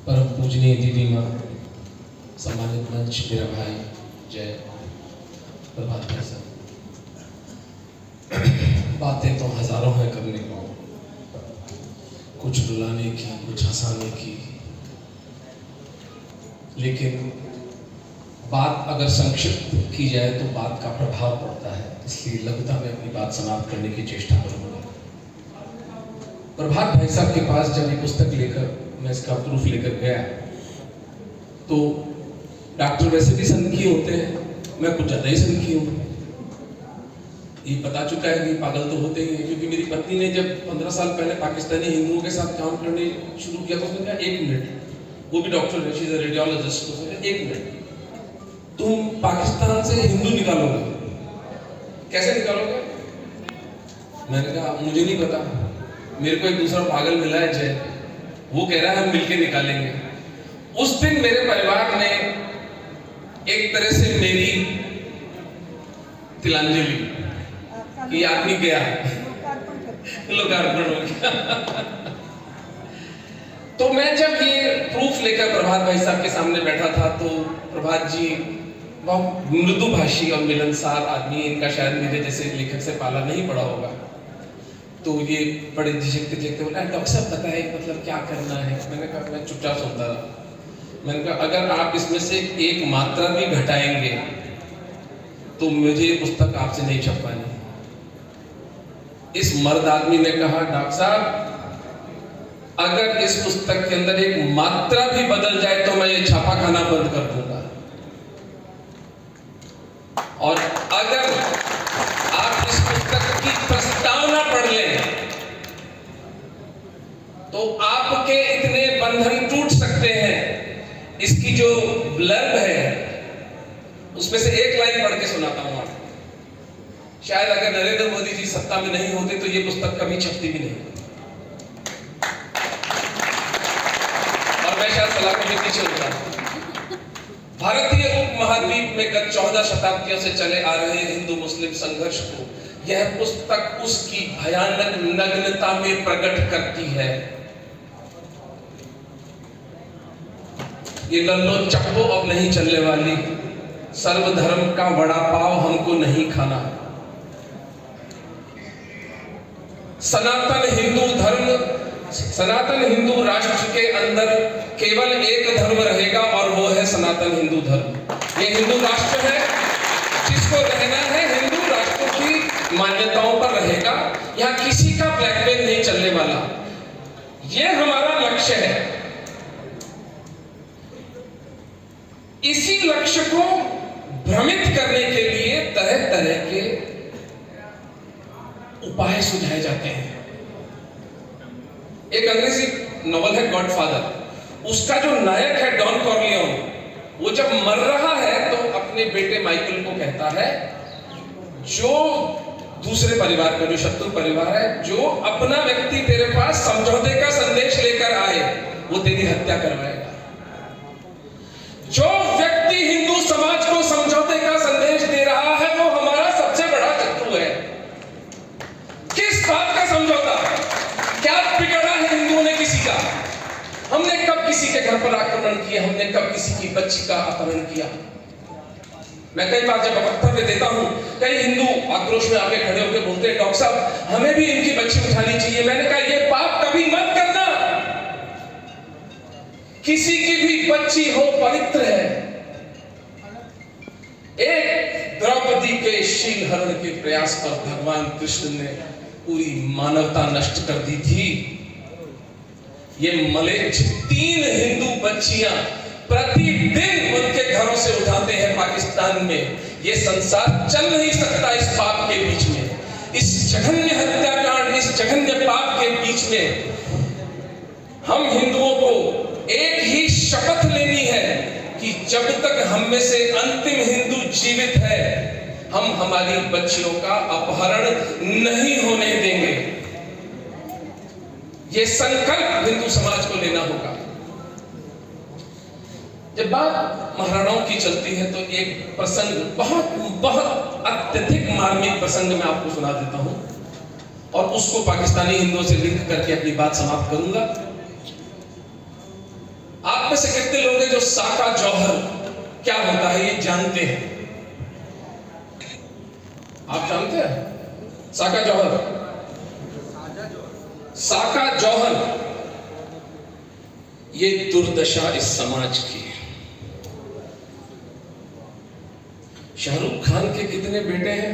परम पूजनीय दीदी माँ, सम्मानित मंच, मेरा भाई जय प्रभात भाई साहब। बातें तो हजारों हैं करने को, कुछ रुलाने की, कुछ हंसाने की, लेकिन बात अगर संक्षिप्त की जाए तो बात का प्रभाव पड़ता है, इसलिए लघुता में अपनी बात समाप्त करने की चेष्टा करूंगा। प्रभात भाई साहब के पास जब ये पुस्तक लेकर मैं इसका प्रूफ लेकर गया तो डॉक्टर वैसे भी सनकी होते हैं, मैं कुछ ज़्यादा ही सनकी हूँ। ये पता चुका है कि पागल तो होते ही हैं, क्योंकि मेरी पत्नी ने जब 15 साल पहले पाकिस्तानी हिंदुओं के साथ काम करने शुरू किया तो उसने कहा 1 मिनट, वो भी डॉक्टर है, शी इज अ रेडियोलॉजिस्ट, उसने कहा 1 मिनट तुम पाकिस्तान से हिंदू निकालोगे, कैसे निकालोगे? मैंने कहा मुझे नहीं पता, मेरे को एक दूसरा पागल मिला है जय, वो कह रहा है हम मिलके निकालेंगे। उस दिन मेरे परिवार ने एक तरह से मेरी तिलांजलि कि आदमी गया, लोकार्पण हो गया। तो मैं जब ये प्रूफ लेकर प्रभात भाई साहब के सामने बैठा था तो प्रभात जी बहुत मृदुभाषी और मिलनसार आदमी, इनका शायद मेरे जैसे लेखक से पाला नहीं पड़ा होगा, तो ये बड़े झिझकते बोला डॉक्टर साहब बताए मतलब क्या करना है। मैंने कहा, मैं चुपचाप सुनता रहा। मैंने कहा अगर आप इसमें से एक मात्रा भी घटाएंगे तो मुझे पुस्तक आपसे नहीं छपवानी। इस मर्द आदमी ने कहा डॉक्टर साहब अगर इस पुस्तक के अंदर एक मात्रा भी बदल जाए तो मैं ये छापाखाना बंद कर दूंगा, और अगर आप इस पुस्तक की प्रस्तावना पढ़ लें तो आपके इतने बंधन टूट सकते हैं। इसकी जो ब्लर्ब है उसमें से एक लाइन पढ़ के सुनाता हूं आपको। शायद अगर नरेंद्र मोदी जी सत्ता में नहीं होते तो ये पुस्तक कभी छपती भी नहीं, और मैं शायद सलाखों के पीछे होता। भारतीय उपमहाद्वीप में गत 14 शताब्दियों से चले आ रहे हिंदू मुस्लिम संघर्ष को यह पुस्तक उसकी भयानक नग्नता में प्रकट करती है। ये लल्लो चप्पो अब नहीं चलने वाली, सर्वधर्म का वड़ा पाव हमको नहीं खाना। सनातन हिंदू राष्ट्र के अंदर केवल एक धर्म रहेगा और वो है सनातन हिंदू धर्म। ये हिंदू राष्ट्र है, जिसको रहना है हिंदू राष्ट्र की मान्यताओं पर रहेगा। यहाँ किसी का ब्लैकमेल नहीं चलने वाला, ये हमारा लक्ष्य है। इसी लक्ष्य को भ्रमित करने के लिए तरह तरह के उपाय सुझाए जाते हैं। एक अंग्रेजी नॉवल है गॉडफादर, उसका जो नायक है डॉन कॉर्लियोन, वो जब मर रहा है तो अपने बेटे माइकल को कहता है जो दूसरे परिवार का, जो शत्रु परिवार है, जो अपना व्यक्ति तेरे पास समझौते का संदेश लेकर आए वो तेरी हत्या करवाएगा। जो व्यक्ति हिंदू समाज को समझौते का संदेश दे रहा है वो हमारा सबसे बड़ा शत्रु है। किस बात का समझौता? क्या बिगड़ा है हिंदुओं ने किसी का? हमने कब किसी के घर पर आक्रमण किया? हमने कब किसी की बच्ची का अपहरण किया? मैं कई बार जब वक्तव्य देता हूं, कई हिंदू आक्रोश में आके खड़े होकर बोलते हैं डॉक्टर साहब हमें भी इनकी बच्ची उठानी चाहिए। मैंने कहा ये पाप कभी मत करना। किसी की भी बच्ची हो पवित्र है। एक द्रौपदी के शील हरण के प्रयास पर भगवान कृष्ण ने पूरी मानवता नष्ट कर दी थी। ये मलेच्छ 3 हिंदू बच्चियां प्रतिदिन उनके घरों से उठाते हैं पाकिस्तान में। ये संसार चल नहीं सकता इस पाप के बीच में, इस जघन्य हत्याकांड, इस जघन्य पाप के बीच में। हम हिंदुओं को एक ही शपथ लेनी है कि जब तक हम में से अंतिम हिंदू जीवित है हम हमारी बच्चियों का अपहरण नहीं होने देंगे। यह संकल्प हिंदू समाज को लेना होगा। जब बात महाराणाओं की चलती है तो एक प्रसंग, बहुत बहुत अत्यधिक मार्मिक प्रसंग मैं आपको सुना देता हूं और उसको पाकिस्तानी हिंदुओं से लिंक करके अपनी बात समाप्त करूंगा। आप से कितने लोग हैं जो साका जौहर क्या होता है ये जानते हैं? आप जानते हैं साका जौहर? साका जौहर ये दुर्दशा इस समाज की है। शाहरुख खान के कितने बेटे हैं?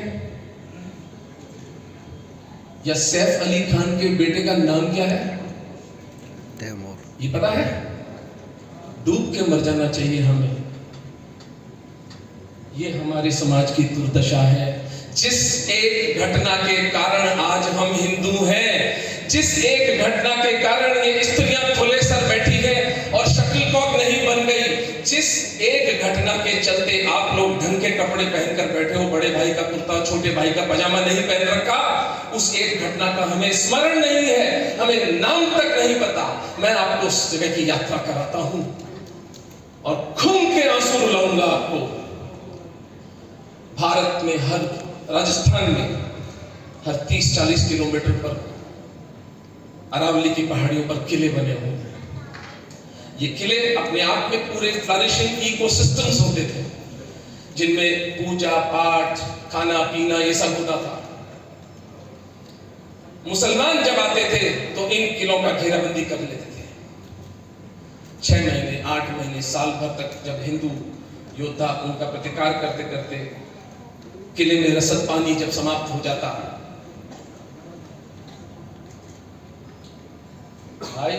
या सैफ अली खान के बेटे का नाम क्या है? तैमूर। ये पता है? डूब के मर जाना चाहिए हमें। ये हमारे समाज की दुर्दशा है। जिस एक घटना के कारण आज हम हिंदू हैं, जिस एक घटना के कारण ये स्त्रियां खुले सर बैठी हैं और शक्लकॉक नहीं बन गई, जिस एक घटना के चलते आप लोग ढंग के कपड़े पहनकर बैठे हो, बड़े भाई का कुर्ता छोटे भाई का पजामा नहीं पहन रखा, उस एक घटना का हमें स्मरण नहीं है, हमें नाम तक नहीं पता। मैं आपको उस जगह की यात्रा कराता हूं और खून के आंसू रुलाऊंगा आपको। भारत में हर राजस्थान में हर 30-40 किलोमीटर पर अरावली की पहाड़ियों पर किले बने हुए हैं। ये किले अपने आप में पूरे फ्लरिशिंग इकोसिस्टम्स होते थे, जिनमें पूजा पाठ खाना पीना ये सब होता था। मुसलमान जब आते थे तो इन किलों का घेराबंदी कर लेते थे। 6 महीने 8 महीने साल भर तक जब हिंदू योद्धा उनका प्रतिकार करते करते किले में रसद पानी जब समाप्त हो जाता, भाई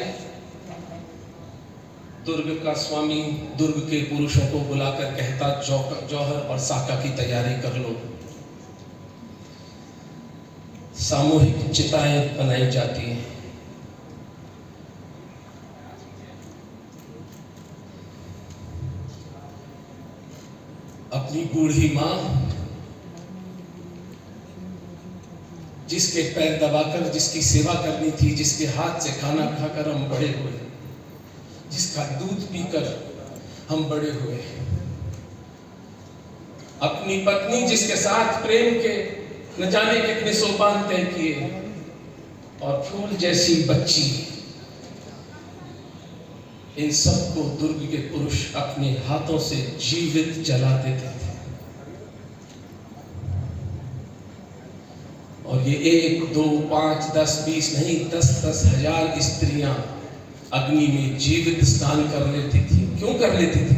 दुर्ग का स्वामी दुर्ग के पुरुषों को बुलाकर कहता जौहर और साका की तैयारी कर लो। सामूहिक चिताएं बनाई जाती हैं। अपनी बूढ़ी मां जिसके पैर दबाकर जिसकी सेवा करनी थी, जिसके हाथ से खाना खाकर हम बड़े हुए, जिसका दूध पीकर हम बड़े हुए, अपनी पत्नी जिसके साथ प्रेम के न जाने कितने सोपान तय किए, और फूल जैसी बच्ची, इन सबको दुर्ग के पुरुष अपने हाथों से जीवित जला देते थे। और ये 1, 2, 5, 10, 20 नहीं 10-10 हजार स्त्रियां अग्नि में जीवित स्नान कर लेती थी। क्यों कर लेती थी?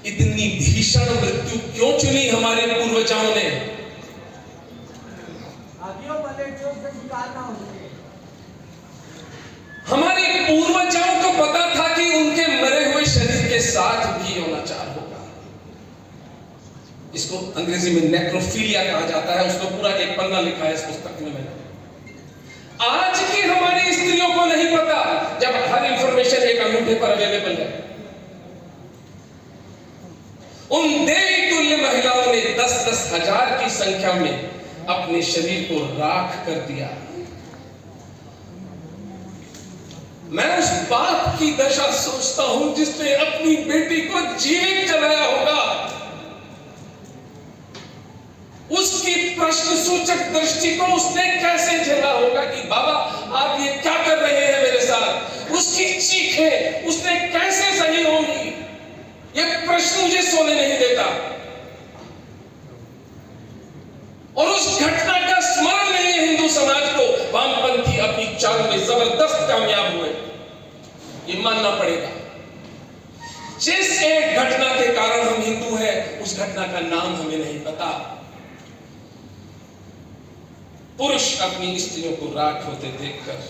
इतनी भीषण मृत्यु क्यों चुनी हमारे पूर्वजों ने? हमारे पूर्वजों को पता था कि उनके मरे हुए शरीर के साथ भी यौनाचार होगा। इसको अंग्रेजी में नेक्रोफिलिया कहा जाता है। उसको पूरा एक पन्ना लिखा है इस पुस्तक में मैंने। आज की हमारी स्त्रियों को नहीं पता, जब हर इंफॉर्मेशन एक अंगूठे पर अवेलेबल है। उन देवी तुल्य महिलाओं ने 10-10 हजार की संख्या में अपने शरीर को राख कर दिया। मैं उस बाप की दशा सोचता हूं जिसने अपनी बेटी को जीवित जलाया होगा। उसकी प्रश्न सूचक दृष्टि को उसने कैसे झेला होगा कि बाबा आप ये क्या कर रहे हैं मेरे साथ? उसकी चीखें उसने कैसे सही होंगी? ये प्रश्न मुझे सोने नहीं देता। और उस घटना का स्मरण नहीं है हिंदू समाज को। वामपंथी अपनी चाल में जबरदस्त कामयाब हुए, ये मानना पड़ेगा। जिस एक घटना के कारण हम हिंदू हैं, उस घटना का नाम हमें नहीं पता। पुरुष अपनी स्त्रियों को राख होते देखकर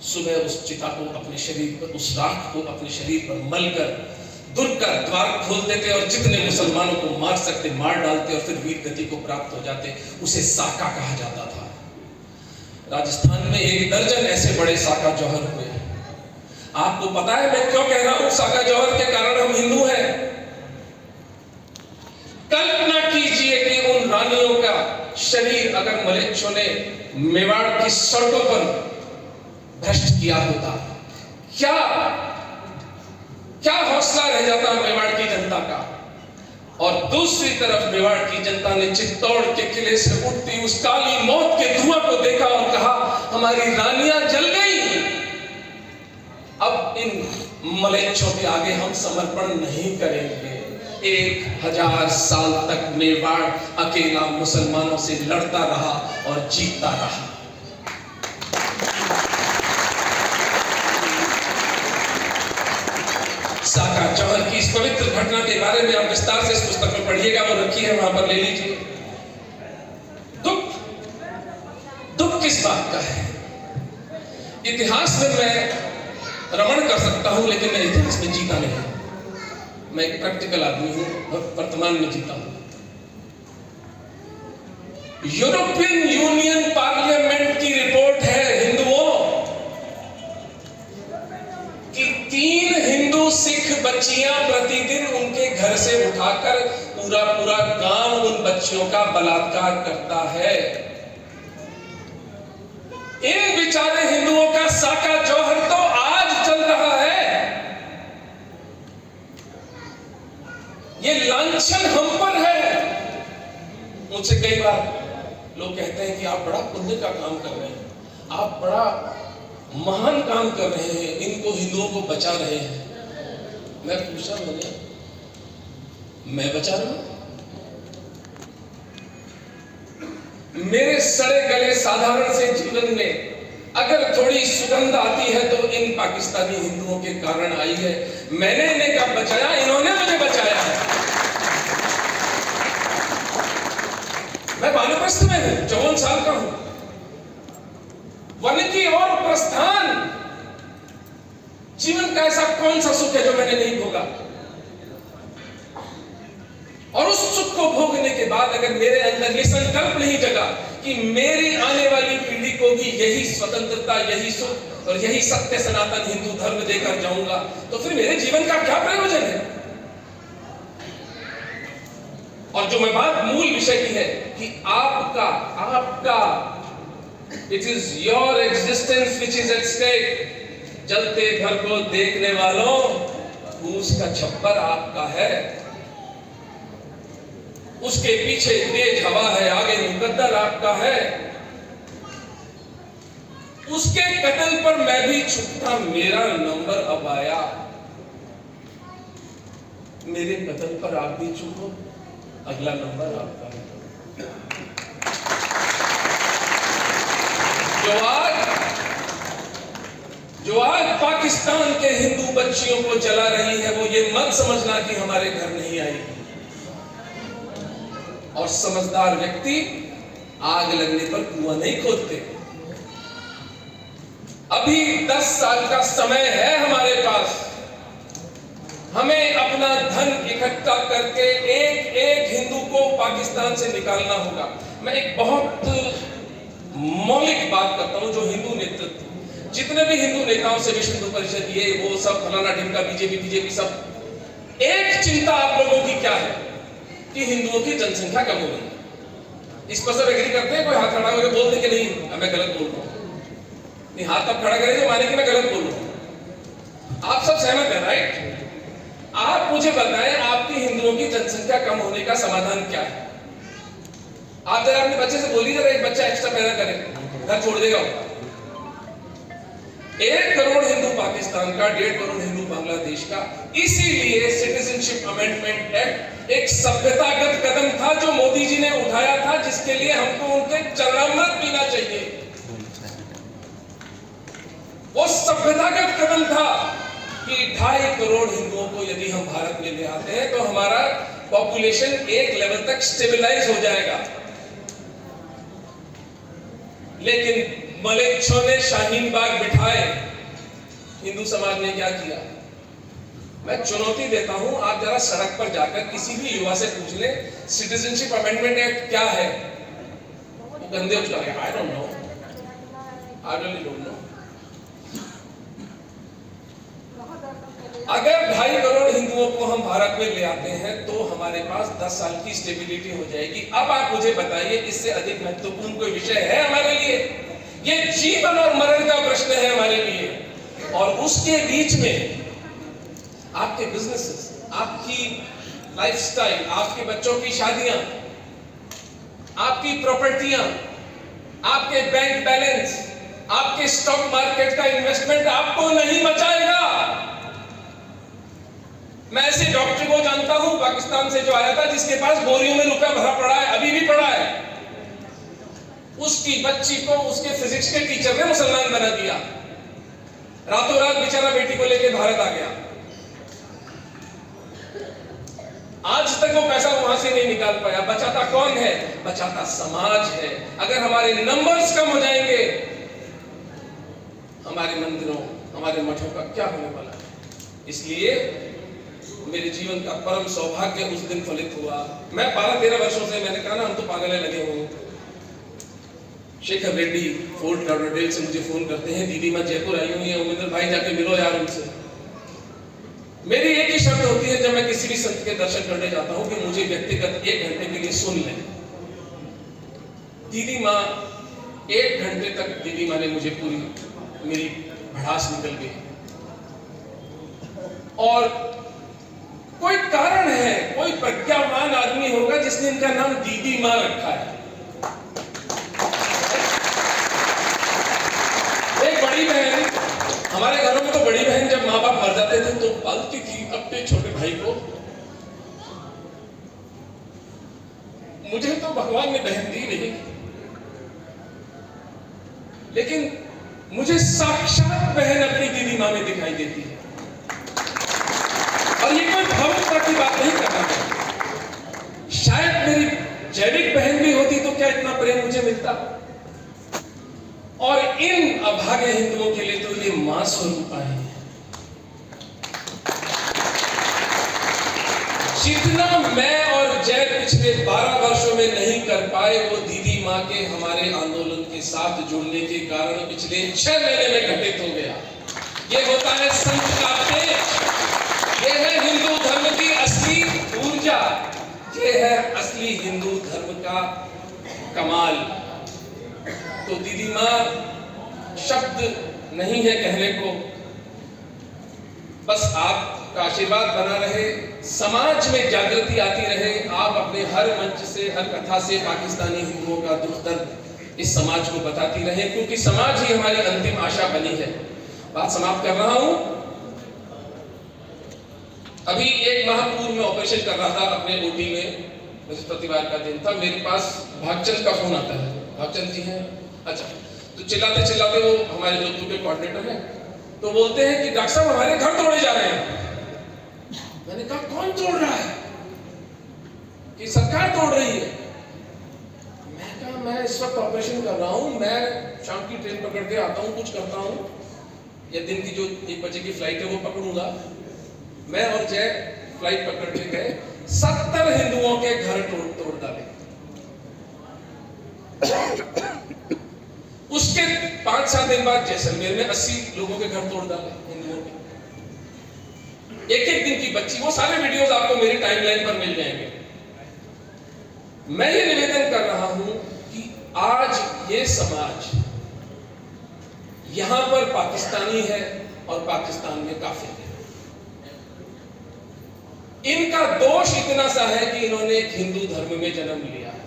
सुबह उस चिता को अपने शरीर पर, उस राख को अपने शरीर पर मलकर दुर्ग का द्वार खोल देते और जितने मुसलमानों को मार सकते मार डालते और फिर वीर गति को प्राप्त हो जाते। उसे साका कहा जाता था। राजस्थान में 1 दर्जन ऐसे बड़े साका जौहर हुए। आपको पता है मैं क्यों कह रहा हूं साका जौहर के कारण हम हिंदू हैं? कल्पना कीजिए कि उन रानियों का शरीर अगर मलेच्छों ने मेवाड़ की सड़कों पर भ्रष्ट किया होता, क्या हौसला रह जाता मेवाड़ की जनता का। और दूसरी तरफ मेवाड़ की जनता ने चित्तौड़ के किले से उठती उस काली मौत के धुआं को देखा और कहा हमारी रानियां जल गई। अब इन मलेच्छों के आगे हम समर्पण नहीं करेंगे। 1000 साल तक मेवाड़ अकेला मुसलमानों से लड़ता रहा और जीतता रहा। साका जौहर की इस पवित्र घटना के बारे में आप विस्तार से इस पुस्तक में पढ़िएगा, वो रखी है वहां पर, ले लीजिए। दुख किस बात का है? इतिहास में मैं रमण कर सकता हूं, लेकिन मैं इतिहास में जीता नहीं। मैं एक प्रैक्टिकल आदमी हूं और वर्तमान में जीता हूं। यूरोपियन यूनियन पार्लियामेंट की रिपोर्ट है हिंदुओं कि 3 हिंदू सिख बच्चियां प्रतिदिन उनके घर से उठाकर पूरा गांव उन बच्चियों का बलात्कार करता है। इन बेचारे हिंदुओं का साका जौहर तो आज चल रहा है। ये लांछन हम पर है। मुझसे कई बार लोग कहते हैं कि आप बड़ा पुण्य का काम कर रहे हैं, आप बड़ा महान काम कर रहे हैं, इनको हिंदुओं को बचा रहे हैं। मैं पूछा, मैं बचा रहा हूं? मेरे सड़े गले साधारण से जीवन में अगर थोड़ी सुगंध आती है तो इन पाकिस्तानी हिंदुओं के कारण आई है। मैंने इन्हें कब बचाया? इन्होंने मुझे बचाया है। मैं वानप्रस्थ में हूं, 54 साल का हूं। वन की ओर प्रस्थान, जीवन का ऐसा कौन सा सुख है जो मैंने नहीं भोगा? और उस सुख को भोगने के बाद अगर मेरे अंदर ये संकल्प नहीं जगा कि मेरी आने वाली पीढ़ी को भी यही स्वतंत्रता, यही सुख और यही सत्य सनातन हिंदू धर्म देकर जाऊंगा, तो फिर मेरे जीवन का क्या प्रयोजन है? और जो मैं बात मूल विषय की है कि आपका it is your existence which is at stake. जलते घर को देखने वालों, उसका छप्पर आपका है, उसके पीछे तेज हवा है, आगे मुकद्दर आपका है। उसके कत्ल पर मैं भी छुपता, मेरा नंबर अब आया। मेरे कत्ल पर आप भी छुपो, अगला नंबर आपका है। जो आज पाकिस्तान के हिंदू बच्चियों को जला रही है, वो ये मत समझना कि हमारे घर नहीं आएगी। और समझदार व्यक्ति आग लगने पर कुआं नहीं खोदते। अभी 10 साल का समय है हमारे पास। हमें अपना धन इकट्ठा करके एक हिंदू को पाकिस्तान से निकालना होगा। मैं एक बहुत मौलिक बात करता हूं, जो हिंदू नेतृत्व, जितने भी हिंदू नेताओं से विश्व हिंदू परिषद, ये वो सब फलाना ढिमका, बीजेपी सब, एक चिंता आप लोगों की क्या है कि हिंदुओं की जनसंख्या कम हो गई। इस पर सब एग्री करते हैं? कोई हाथ खड़ा करके बोल दे कि नहीं मैं गलत बोल रहा हूं। नहीं, हाथ तब खड़ा करें जो माने कि मैं गलत बोल रहा हूं। आप सब सहमत हैं, राइट? आप मुझे बताएं, आपकी हिंदुओं की जनसंख्या कम होने का समाधान क्या है? आप जरा अपने बच्चे से बोलिए, जरा एक बच्चा एक्स्ट्रा पैदा करे, घर छोड़ देगा। 1 करोड़ हिंदू पाकिस्तान का, 1.5 करोड़ हिंदू बांग्लादेश का। इसीलिए सिटीजनशिप अमेंडमेंट एक्ट एक सभ्यतागत कदम था जो मोदी जी ने उठाया था, जिसके लिए हमको उनके चरणामृत पीना चाहिए। वो सभ्यतागत कदम था कि 2.5 करोड़ हिंदुओं को यदि हम भारत में ले आते हैं तो हमारा पॉपुलेशन एक लेवल तक स्टेबलाइज हो जाएगा। लेकिन मलेच्छों ने शाहीन बाग बिठाए, हिंदू समाज ने क्या किया? मैं चुनौती देता हूं, आप जरा सड़क पर जाकर किसी भी युवा से पूछ ले सिटीजनशिप अमेंडमेंट एक्ट क्या है, वो गंदे उछलेंगे, I don't know, I really don't know. अगर 2.5 करोड़ हिंदुओं को हम भारत में ले आते हैं तो हमारे पास 10 साल की स्टेबिलिटी हो जाएगी। अब आप मुझे बताइए, इससे अधिक महत्वपूर्ण कोई विषय है हमारे लिए? ये जीवन और मरण का प्रश्न है हमारे लिए। और उसके बीच में आपके बिजनेसेस, आपकी लाइफस्टाइल, आपके बच्चों की शादियां, आपकी प्रॉपर्टियां, आपके बैंक बैलेंस, आपके स्टॉक मार्केट का इन्वेस्टमेंट आपको नहीं बचाएगा। मैं ऐसे डॉक्टर को जानता हूं पाकिस्तान से जो आया था, जिसके पास बोरियों में रुपया भरा पड़ा है, अभी भी पड़ा है। उसकी बच्ची को उसके फिजिक्स के टीचर ने मुसलमान बना दिया। रातों रात बेचारा बेटी को लेकर भारत आ गया। आज तक वो पैसा वहां से नहीं निकाल पाया। बचाता कौन है? बचाता समाज है। अगर हमारे नंबर्स कम हो जाएंगे, हमारे मंदिरों, हमारे मठों का क्या होने वाला है? इसलिए मेरे जीवन का परम सौभाग्य उस दिन फलित हुआ। मैं 12-13 वर्षों से, मैंने कहा ना, हम तो पागल लगे हुए। शेखर रेड्डी फोर्ट लॉडरडेल से मुझे फोन करते हैं, दीदी मैं जयपुर आई हुई है, उमेंद्र भाई जाके मिलो यार उनसे। मेरी एक ही शर्त होती है जब मैं किसी भी संत के दर्शन करने जाता हूं, कि मुझे व्यक्तिगत 1 घंटे के लिए सुन लें। दीदी माँ 1 घंटे तक, दीदी माँ ने मुझे पूरी मेरी भड़ास निकल गई। और कोई कारण है, कोई प्रज्ञावान आदमी होगा जिसने इनका नाम दीदी माँ रखा है। एक बड़ी बहन, हमारे घरों में तो बड़ी बहन जब माँ बाप मर जाते थे तो पालती थी अपने छोटे भाई को। मुझे तो भगवान ने बहन दी नहीं, लेकिन मुझे साक्षात बहन अपनी दीदी माँ में दिखाई देती है। और ये कोई भावुकता की बात नहीं कर रहा मैं। शायद मेरी जैविक बहन भी होती तो क्या इतना प्रेम मुझे मिलता। और इन अभागे हिंदुओं के लिए तो ये मां स्वरूप आई है। जितना मैं और जय पिछले 12 वर्षों में नहीं कर पाए, वो दीदी माँ के हमारे आंदोलन के साथ जुड़ने के कारण पिछले 6 महीने में घटित हो गया। ये होता है संत का तेज, ये है हिंदू धर्म की असली ऊर्जा, ये है असली हिंदू धर्म का कमाल। तो दीदी माँ शब्द नहीं है कहने को, बस आपका आशीर्वाद बना रहे, समाज में जागृति आती रहे। आप अपने हर मंच से, हर कथा से पाकिस्तानी हिंदुओं का दुख दर्द इस समाज को बताती रहे, क्योंकि समाज ही हमारी अंतिम आशा बनी है। बात समाप्त कर रहा हूं। अभी 1 माह पूर्व में ऑपरेशन कर रहा था अपने ओटी में, बृहस्पतिवार का दिन था। मेरे पास भागचंद का फोन आता है। भागचंद जी हैं? अच्छा। तो चिल्लाते चिल्लाते, वो हमारे जोधपुर के कोऑर्डिनेटर हैं, तो बोलते हैं कि डॉक्टर साहब हमारे घर तोड़े जा रहे हैं। मैंने कहा कौन तोड़ रहा है? कि सरकार तोड़ रही है। मैं कहा मैं इस वक्त ऑपरेशन कर रहा हूं, मैं शाम की ट्रेन पकड़ के आता हूं, कुछ करता हूं, या दिन की जो 1 बजे की फ्लाइट है वो पकड़ूंगा। मैं और जय फ्लाइट पकड़ के गए, 70 हिंदुओं के घर तोड़ डाले। उसके 5-7 दिन बाद जैसलमेर में 80 लोगों के घर तोड़ डाले हिंदुओं के। 1-1 दिन की बच्ची, वो सारे वीडियोस आपको मेरी टाइमलाइन पर मिल जाएंगे। मैं ये निवेदन कर रहा हूं कि आज ये समाज यहां पर पाकिस्तानी है और पाकिस्तान में काफिर है। इनका दोष इतना सा है कि इन्होंने एक हिंदू धर्म में जन्म लिया है,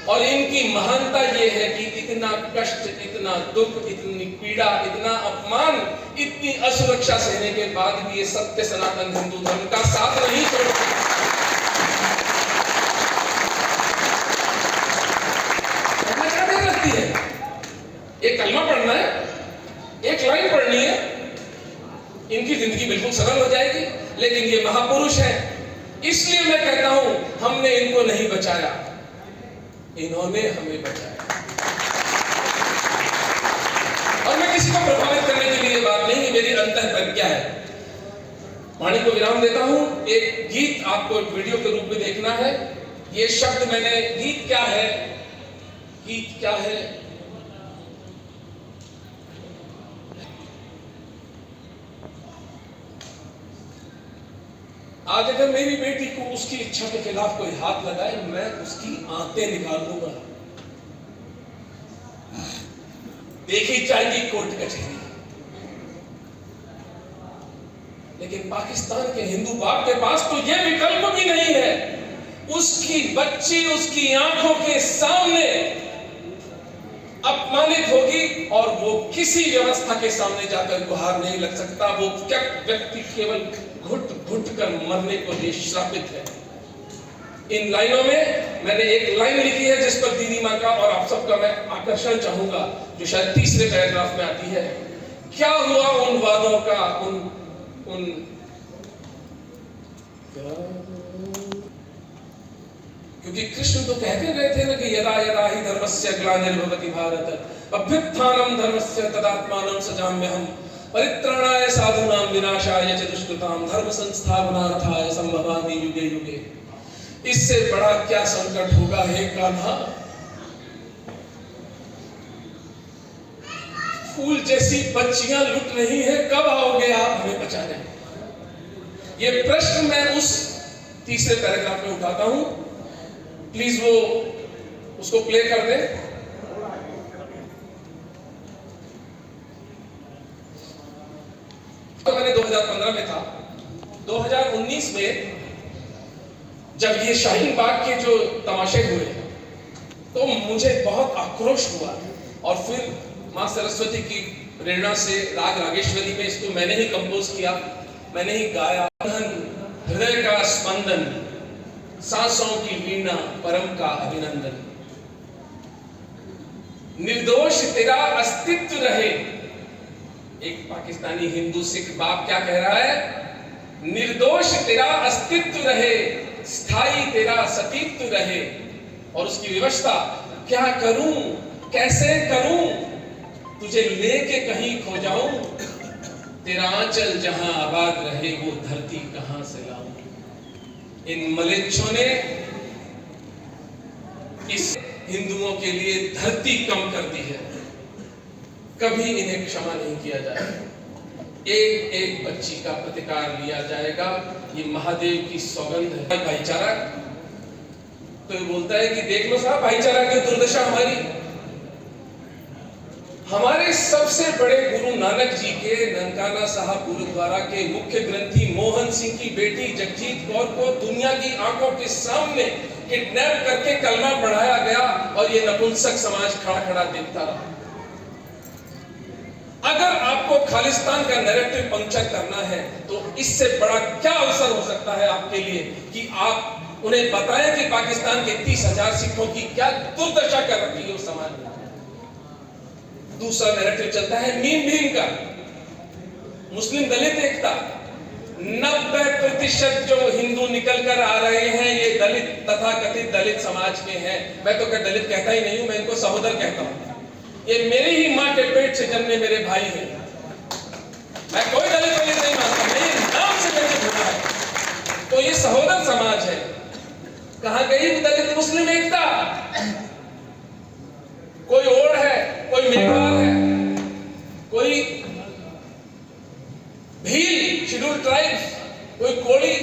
और इनकी महानता यह है कि इतना कष्ट, इतना दुख, इतनी पीड़ा, इतना अपमान, इतनी असुरक्षा सहने के बाद भी ये सत्य सनातन हिंदू धर्म का साथ नहीं छोड़ते। क्या देर लगती है? एक कलमा पढ़ना है, 1 लाइन पढ़नी है, इनकी जिंदगी बिल्कुल सरल हो जाएगी। लेकिन ये महापुरुष है, इसलिए मैं कहता हूं हमने इनको नहीं बचाया, इन्होंने हमें बचाया। और मैं किसी को प्रभावित करने के लिए बात नहीं, मेरी अंतः प्रज्ञा है। वाणी को विराम देता हूं। एक गीत आपको एक वीडियो के रूप में देखना है। ये शब्द मैंने, गीत क्या है, गीत क्या है, आज अगर मेरी बेटी को उसकी इच्छा के खिलाफ कोई हाथ लगाए, मैं उसकी आंतें निकाल दूंगा। देखी जाएगी कोर्ट कचहरी। लेकिन पाकिस्तान के हिंदू बाप के पास तो यह विकल्प भी नहीं है। उसकी बच्ची उसकी आंखों के सामने अपमानित होगी, और वो किसी व्यवस्था के सामने जाकर गुहार नहीं लग सकता। वो व्यक्ति केवल घुट घुट कर मरने को ये श्रापित है। इन लाइनों में मैंने एक लाइन लिखी है जिस पर दीदी माँ का और आप सबका मैं आकर्षण चाहूंगा, जो शायद तीसरे पैराग्राफ में आती है। क्या हुआ उन वादों का, उन क्योंकि कृष्ण तो कहते गए थे ना कि यदा यदा ही धर्मस्य ग्लानिर्भवति भारत अभ्युत्थानम धर्मस्य तदात्मानं सजाम्यहम् परित्राणाय साधूनां विनाशाय च दुष्कृतां धर्म संस्थापनार्थाय संभवामि युगे युगे। इससे बड़ा क्या संकट होगा हे कान्हा? फूल जैसी बच्चियां लुट रही हैं, कब आओगे आप हमें बचाने? ये प्रश्न मैं उस तीसरे पैराग्राफ में उठाता हूं। प्लीज वो उसको प्ले कर दे। तो मैंने 2015 में था, 2019 में जब ये शाहीन बाग के जो तमाशे हुए तो मुझे बहुत आक्रोश हुआ, और फिर मां सरस्वती की प्रेरणा से राग रागेश्वरी में इसको मैंने ही कंपोज किया, मैंने ही गाया। हृदय का स्पंदन, सांसों की वीणा, परम का अभिनंदन। निर्दोष तेरा अस्तित्व रहे। एक पाकिस्तानी हिंदू सिख बाप क्या कह रहा है? निर्दोष तेरा अस्तित्व रहे, स्थायी तेरा सतीत्व रहे। और उसकी विवशता, क्या करूं, कैसे करूं, तुझे लेके कहीं खो जाऊं, तेरा आंचल जहां आबाद रहे वो धरती कहां से लाऊं। इन मलेच्छों ने इस हिंदुओं के लिए धरती कम कर दी है, कभी इन्हें क्षमा नहीं किया जाएगा। एक एक बच्ची का प्रतिकार लिया जाएगा, ये महादेव की सौगंध है। भाईचारा तो ये बोलता है कि देख लो साहब भाईचारा की दुर्दशा हमारी। हमारे सबसे बड़े गुरु नानक जी के ननकाना साहब गुरुद्वारा के मुख्य ग्रंथी मोहन सिंह की बेटी जगजीत कौर को दुनिया की आंखों के सामने किडनैप करके कलमा पढ़ाया गया, और ये नपुंसक समाज खड़ा खड़ा देखता रहा। अगर आपको खालिस्तान का नैरेटिव पंक्चर करना है तो इससे बड़ा क्या अवसर हो सकता है आपके लिए कि आप उन्हें बताएं कि पाकिस्तान के 30,000 सिखों की क्या दुर्दशा कर रखी है उस समाज में। दूसरा नैरेटिव चलता है मीम भीम का, मुस्लिम दलित एकता। 90% जो हिंदू निकल कर आ रहे हैं ये दलित तथा कथित दलित समाज के हैं। मैं तो दलित कहता ही नहीं हूं, मैं इनको सहोदर कहता हूं। ये मेरी ही मां के पेट से जन्मे मेरे भाई हैं। मैं कोई दलित नहीं मानता, मैं नाम से मैंने सुना है। तो ये सहोदर समाज है। कहां गई दलित मुस्लिम एकता? कोई ओड़ है, कोई मेघवाल है, कोई भील शेड्यूल ट्राइब्स, कोई कोड़ी।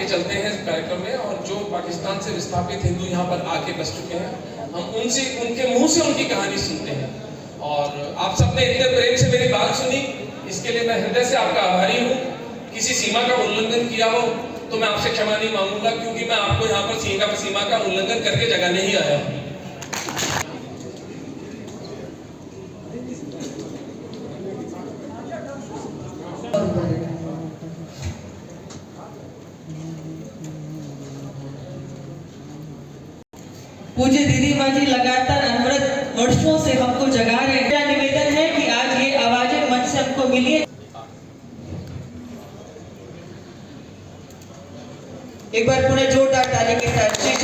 चलते हैं इस कार्यक्रम में, और जो पाकिस्तान से विस्थापित हिंदू यहाँ पर आके बस चुके हैं, हम उनसे उनके मुंह से उनकी कहानी सुनते हैं। और आप सबने इतने प्रेम से मेरी बात सुनी, इसके लिए मैं हृदय से आपका आभारी हूँ। किसी सीमा का उल्लंघन किया हो तो मैं आपसे क्षमा नहीं मांगूंगा, क्योंकि मैं आपको यहाँ पर सीमा का उल्लंघन करके जगाने ही आया हूँ। पूज्य दीदी माँ जी लगातार अनवरत वर्षों से हमको जगा रहे हैं। मेरा निवेदन है कि आज ये आवाजें मंच से हमको मिली है। एक बार पुनः जोरदार ताली के साथ श्री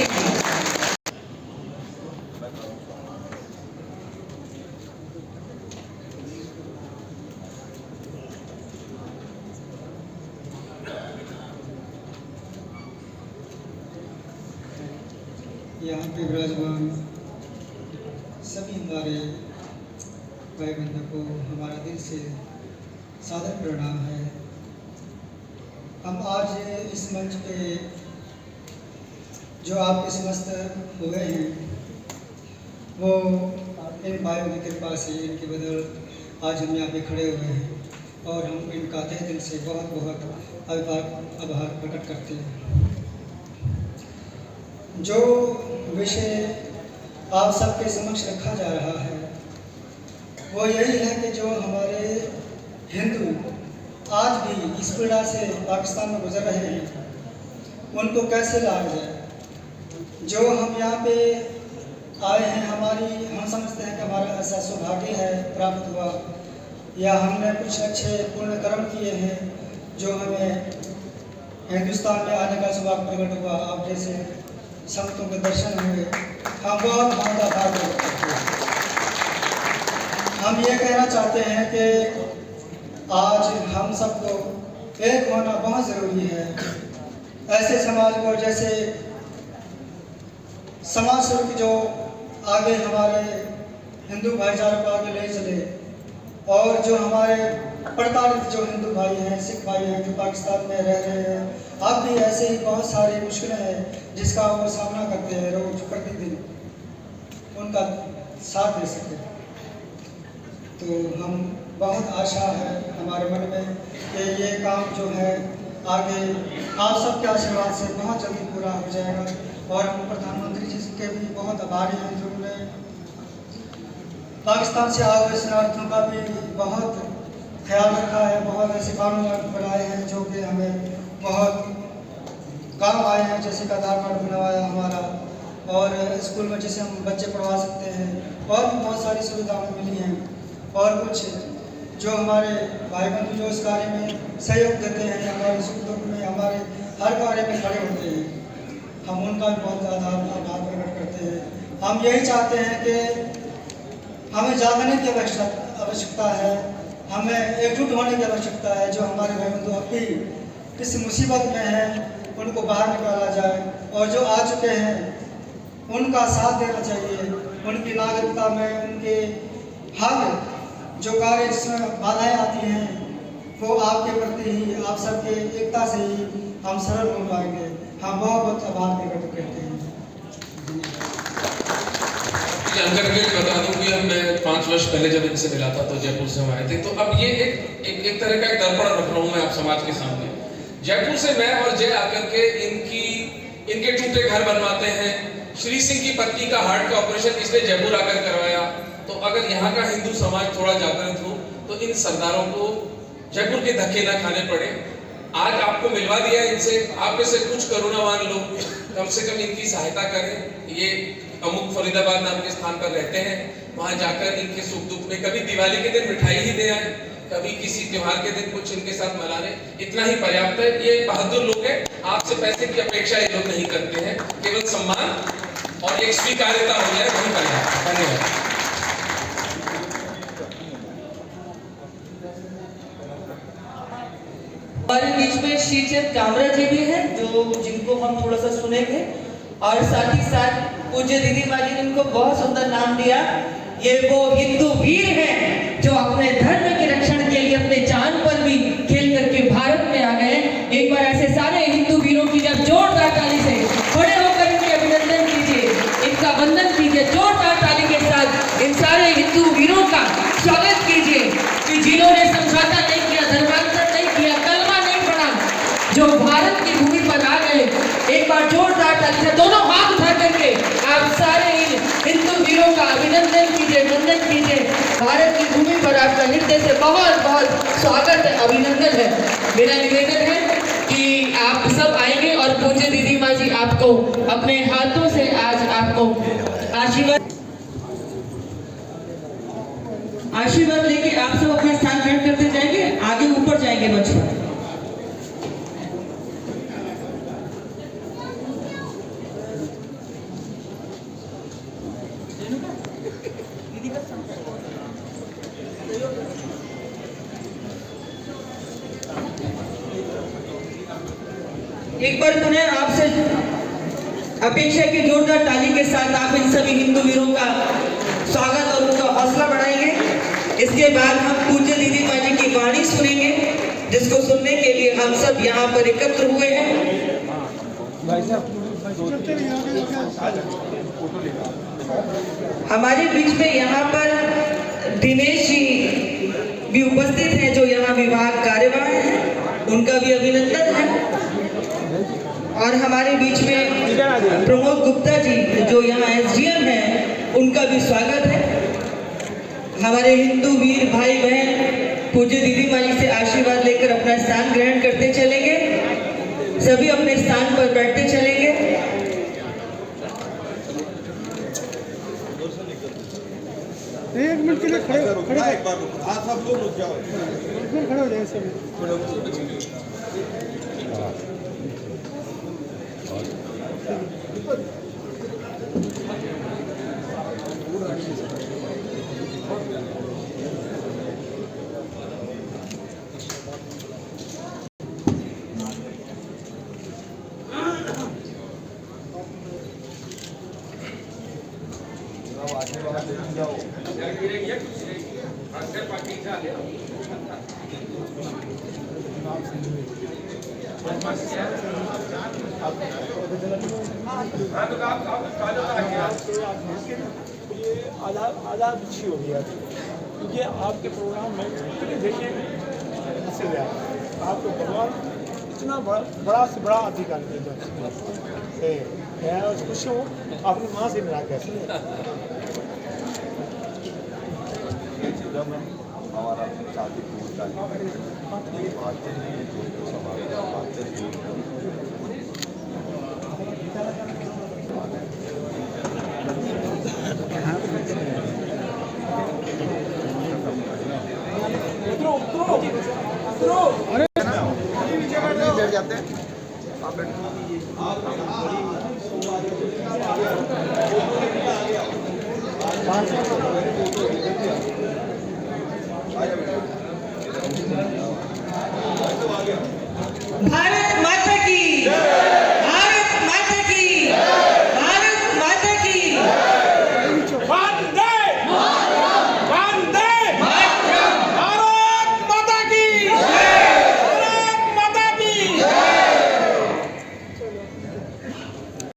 यहाँ पे विराजमान सभी हमारे भाई बंधु को हमारा दिल से सादर प्रणाम है। हम आज इस मंच पे जो आप इस मस्त हुए हैं वो इन भाइयों की कृपा से, इनके बदल आज हम यहाँ पे खड़े हुए हैं। और हम इनका तहे दिल से बहुत बहुत आभार प्रकट करते हैं। जो विषय आप सबके समक्ष रखा जा रहा है वो यही है कि जो हमारे हिंदू आज भी इस पीड़ा से पाकिस्तान में गुजर रहे हैं उनको कैसे लाया जाए। जो हम यहाँ पे आए हैं हम समझते हैं कि हमारा ऐसा सौभाग्य है प्राप्त हुआ या हमने कुछ अच्छे पुण्य कर्म किए हैं जो हमें हिंदुस्तान में आने का सौभाग्य प्रकट हुआ। आप जैसे संतों के दर्शन हुए, हम बहुत आभार प्रकट करते हैं। हम ये कहना चाहते हैं कि आज हम सबको एक होना बहुत ज़रूरी है। ऐसे समाज को जैसे समाज सेवक जो आगे हमारे हिंदू भाईचारे को आगे ले चले और जो हमारे प्रताड़ित जो हिंदू भाई हैं, सिख भाई हैं जो पाकिस्तान में रह रहे हैं, अब भी ऐसे ही बहुत सारी मुश्किलें हैं जिसका वो सामना करते हैं रोज प्रतिदिन, उनका साथ दे सके। तो हम बहुत आशा है हमारे मन में कि ये काम जो है आगे आप सबके आशीर्वाद से बहुत जल्दी पूरा हो जाएगा। और हम प्रधानमंत्री जी के भी बहुत आभारी हैं जो उन्होंने पाकिस्तान से आए हुए शरणार्थियों का भी बहुत ख्याल रखा है, बहुत ऐसे कानून बनाए हैं जो कि हमें बहुत काम आए हैं, जैसे कि आधार कार्ड बनवाया हमारा और स्कूल में जैसे हम बच्चे पढ़वा सकते हैं और भी बहुत सारी सुविधाएं मिली हैं। और कुछ जो हमारे भाई बंधु जो इस कार्य में सहयोग देते हैं, हमारे सुख दुख में हमारे हर कार्य में खड़े होते हैं, हम उनका भी बहुत ज़्यादा आभार प्रकट करते हैं। हम यही चाहते हैं कि हमें जागने की आवश्यकता है, हमें एकजुट होने की आवश्यकता है। जो हमारे भाई बंधु अभी किस मुसीबत में हैं उनको बाहर निकाला जाए और जो आ चुके हैं उनका साथ देना चाहिए। उनकी नागरिकता में उनके हक जो कार्य जिसमें बाधाएं आती हैं वो आपके प्रति ही, आप सबके एकता से ही हम सरल हो पाएंगे। हम बहुत बहुत आभार प्रकट करते हैं। जानकर के बता दूं कि अब मैं 5 वर्ष पहले जब इनसे मिला था तो जयपुर से हम आए थे, तो अब ये एक तरह का एक दर्पण रख रहा हूँ मैं आप समाज के सामने। जयपुर से मैं और जय आकर के इनके टूटे घर बनवाते हैं। श्री सिंह की पत्नी का हार्ट का ऑपरेशन इसने जयपुर आकर करवाया। तो अगर यहाँ का हिंदू समाज थोड़ा जागृत हो तो इन सरदारों को जयपुर के धक्के ना खाने पड़े। आज आपको मिलवा दिया इनसे, आप में से कुछ करुणावान लोग कम से कम इनकी सहायता करें। ये अमुक फरीदाबाद नाम के स्थान पर रहते हैं, वहां जाकर इनके सुख दुख में कभी दिवाली के दिन मिठाई ही दे आए, कभी किसी त्योहार के दिन कुछ इनके साथ मना लें, इतना ही पर्याप्त है। ये बहादुर लोग हैं, आपसे पैसे की अपेक्षा ये लोग नहीं करते हैं, केवल सम्मान और एक स्वीकार्यता हो जाए वही पर्याप्त है। धन्यवाद। हमारे बीच में श्रीचंद कामरा जी भी हैं जिनको हम थोड़ा सा सुनेंगे और साथ ही साथ पूज्य दीदी माँ जी ने इनको बहुत सुंदर नाम दिया। ये वो हिंदू वीर हैं जो अपने धर्म के रक्षण के लिए अपने जान पर भी खेल करके भारत में आ गए। एक बार ऐसे सारे हिंदू वीरों की जब जोरदार ताली से खड़े होकर इनके अभिनंदन कीजिए, इनका वंदन कीजिए, जोरदार ताली के साथ इन सारे हिंदू वीरों का स्वागत कीजिए कि जिन्होंने समझौता नहीं किया, धर्मांतर नहीं किया, कलमा नहीं पढ़ा, जो भारत की भूमि पर आ गए। एक बार जोरदार ताली से दोनों हाथ उठा करके आप सारे हिंदू वीरों का अभिनंदन कीजिए, वंदन कीजिए। भारत की भूमि पर आपका हृदय से बहुत बहुत स्वागत है, अभिनंदन है। मेरा निवेदन है कि आप सब आएंगे और पूज्य दीदी माँ जी आपको अपने हाथों से आज आपको आशीर्वाद लेके आप सब अपना स्थान ग्रहण करते जाएंगे, आगे ऊपर जाएंगे मंच पर। एक बार पुनः आपसे अपेक्षा की जोरदार ताली के साथ आप इन सभी हिंदू वीरों का स्वागत और उनका हौसला बढ़ाएंगे। इसके बाद हम पूज्य दीदी माँ जी की वाणी सुनेंगे, जिसको सुनने के लिए हम सब यहाँ पर एकत्र हुए हैं। हमारे बीच में यहाँ पर दिनेश जी भी उपस्थित हैं जो यहाँ विभाग कार्यवाह हैं, उनका भी अभिनंदन है। और हमारे बीच में प्रमोद गुप्ता जी जो यहाँ SDM हैं, उनका भी स्वागत है। हमारे हिंदू वीर भाई बहन पूज्य दीदी माँ जी से आशीर्वाद लेकर अपना स्थान ग्रहण करते चलेंगे। सभी अपने स्थान पर बैठते चलेंगे। एक मिनट के लिए खड़े एक बार आप सब लोग रुक जाओ, खड़े हो जाए सब। आज़ाद अच्छी हो गया क्योंकि आपके प्रोग्राम में इतने देखें हंसे गया आपको भगवान इतना बड़ा से बड़ा अधिकार है। मैं खुश हूँ अपनी माँ से मिला कैसे हमारा शादी बैठ जाते हैं आप बैठ